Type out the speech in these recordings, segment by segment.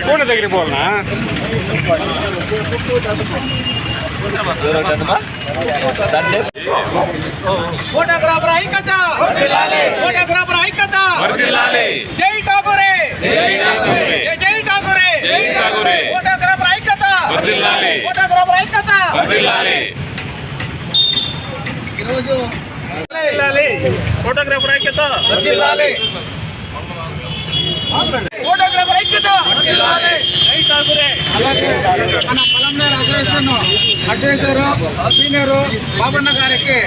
Phone దగ్గర పోవాలనా photographer ఐక్యత, photographer ఐక్యత, జై ఠాకూరే, జై ఠాకూరే, ఫోటోగ్రాఫర్ ఐక్యత, ఫోటోగ్రాఫర్ ఐక్యత. ఈరోజు ఫోటోగ్రాఫర్ ఐక్యత, ఫోటోగ్రాఫర్ ఐక్యత, జై ఠాకూరే. అలాగే మన పలంనేరు అసోసియేషన్ అడ్వైజరు సీనియరు బాబన్న గారికి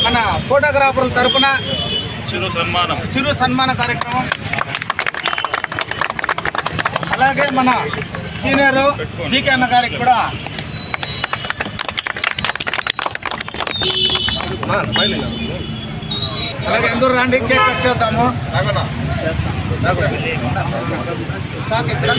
మన ఫోటోగ్రాఫర్ల తరఫున చిరు సన్మాన కార్యక్రమం. అలాగే మన సీనియరు జీకే అన్న గారికి కూడా అలాగే అందరూ రండి, కేక్ కట్ చేద్దాము. చాక్ ఇక్కడ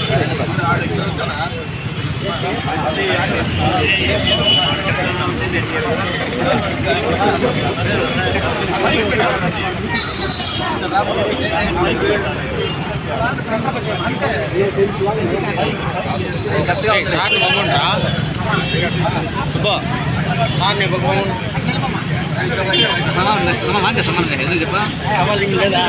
ఎందుకు చెప్పా లేదా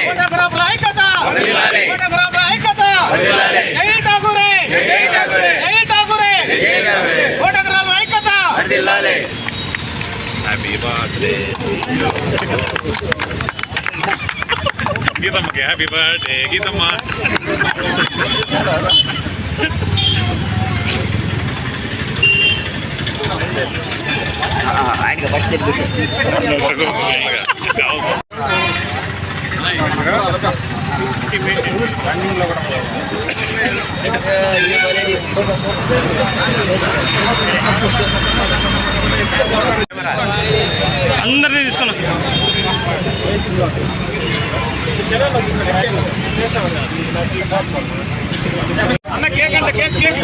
ఫోటోగ్రాఫర్ ఐక్యత, ఫోటోగ్రాఫర్ ఐక్యత, జై ఠాకూరే, జై ఠాకూరే, ఫోటోగ్రాఫర్ ఐక్యత. హ్యాపీ బర్త్డే గీతమ్మకి, హ్యాపీ బర్త్డే గీతమ్మ. ఆయనకి బట్టి అందరినీ తీసుకున్నాం. అన్న కేక్ అంటే కేక్ కేక్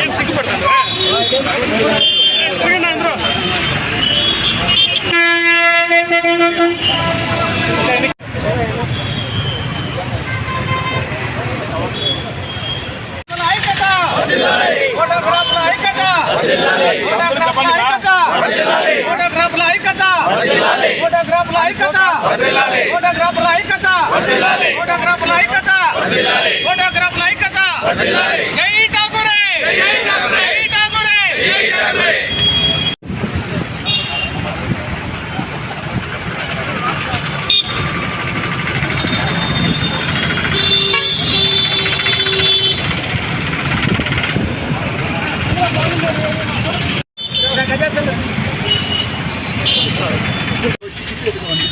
ఏం సిగ్గుపడతాను అందరూ. ఫోటోగ్రాఫర్ ఐక్యత, ఫోటోగ్రాఫర్ ఐక్యత, ఫోటోగ్రాఫర్ ఐక్యత, ఫోటోగ్రాఫర్ ఐక్యత, ఫోటోగ్రాఫర్ ఐక్యత, ఫోటోగ్రాఫర్ ఐక్యత, ఫోటోగ్రాఫర్ ఐక్యత. జై ఠాకూరే, జై ఠాకూరే.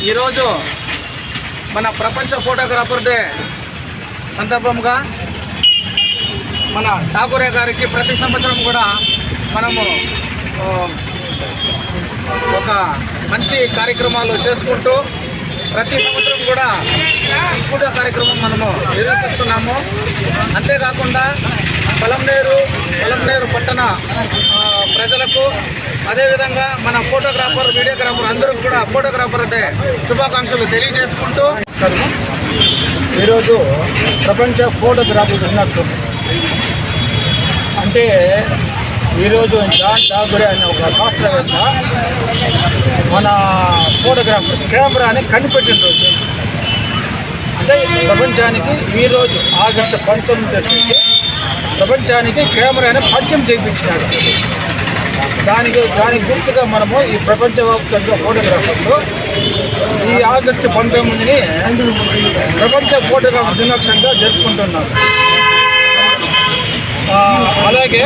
ఈరోజు మన ప్రపంచ ఫోటోగ్రాఫర్ డే సందర్భంగా మన ఠాకూరే గారికి ప్రతి సంవత్సరం కూడా మనము ఒక మంచి కార్యక్రమాలు చేసుకుంటూ ప్రతి సంవత్సరం కూడా పూజా కార్యక్రమం మనము నిర్వహిస్తున్నాము. అంతేకాకుండా పలంనేరు పట్టణ ప్రజలకు అదేవిధంగా మన ఫోటోగ్రాఫర్ వీడియోగ్రాఫర్ అందరూ కూడా ఫోటోగ్రాఫర్ అంటే శుభాకాంక్షలు తెలియజేసుకుంటూ ఈరోజు ప్రపంచ ఫోటోగ్రాఫర్ దినోత్సవం అంటే ఈరోజు జాన్ ఠాకూరే అనే ఒక శాస్త్రవేత్త మన ఫోటోగ్రాఫర్ కెమెరాని కనిపెట్టిన రోజు. అంటే ప్రపంచానికి ఈరోజు ఆగస్టు 19 ప్రపంచానికి కెమెరాని పరిచయం చేయించినాడు. దానికి గుర్తుగా మనము ఈ ప్రపంచవ్యాప్తంగా ఫోటోగ్రాఫర్లు ఈ ఆగస్టు 19ని ప్రపంచ ఫోటోగ్రాఫర్ దినోత్సవంగా జరుపుకుంటున్నారు. అలాగే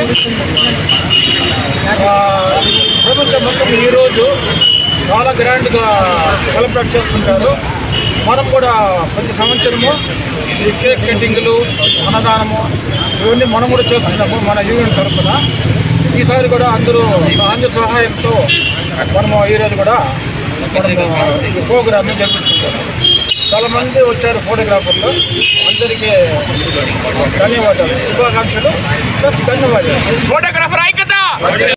ప్రపంచం మొత్తం ఈరోజు చాలా గ్రాండ్గా సెలబ్రేట్ చేసుకుంటారు. మనం కూడా ప్రతి సంవత్సరము ఈ కేక్ కటింగ్లు, అన్నదానము ఇవన్నీ మనం కూడా చేస్తున్నాము మన యూనియన్ తరఫున. ఈసారి కూడా అందరూ సహాయంతో మనము ఈరోజు కూడా మనము ఈ ప్రోగ్రామ్ని జరిపిస్తున్నాము. చాలా మంది వచ్చారు ఫోటోగ్రాఫర్లు. అందరికీ ధన్యవాదాలు, శుభాకాంక్షలు ప్లస్ ధన్యవాదాలు. ఫోటోగ్రాఫర్ ఐక్యత.